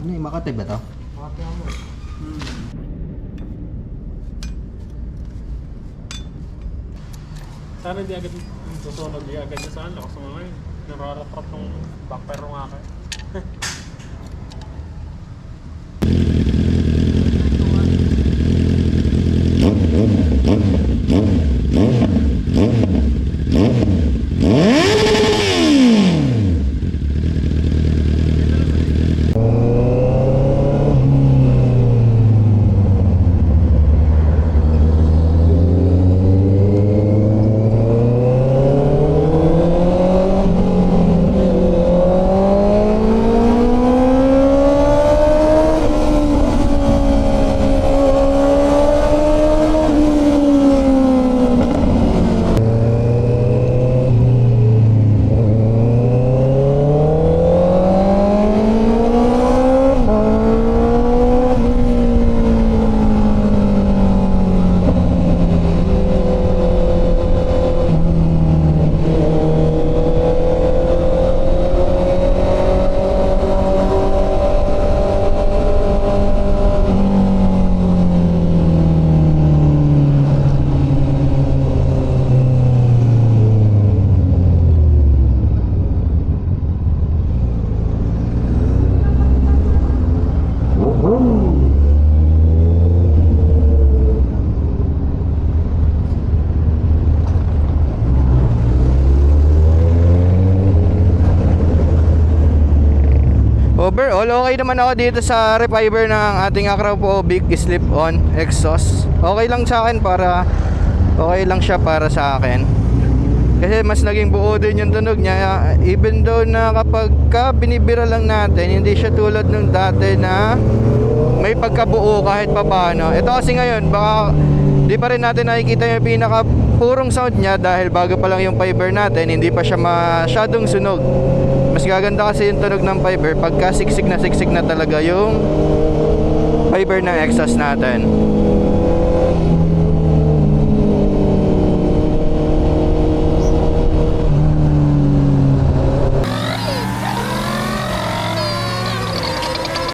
Ano yung Makati ba to? Makati mo. Sana di agad susunog, di agad na saan. Lakas mo ngayon. Nararatrap ng bumper ng akin. Overall, okay naman ako dito sa reviver ng ating Acropovic slip-on exhaust. Okay lang sa akin okay lang siya para sa akin. Kasi mas naging buo din yung tunog niya. Even though na kapag binibira lang natin, hindi siya tulad nung dati na may pagkabuo kahit papaano. Ito kasi ngayon, baka di pa rin natin nakikita yung pinaka purong sound niya dahil bago pa lang yung fiber natin, hindi pa siya masyadong sunog. Mas gaganda kasi yung tunog ng fiber pagka siksik na talaga yung fiber ng exhaust natin.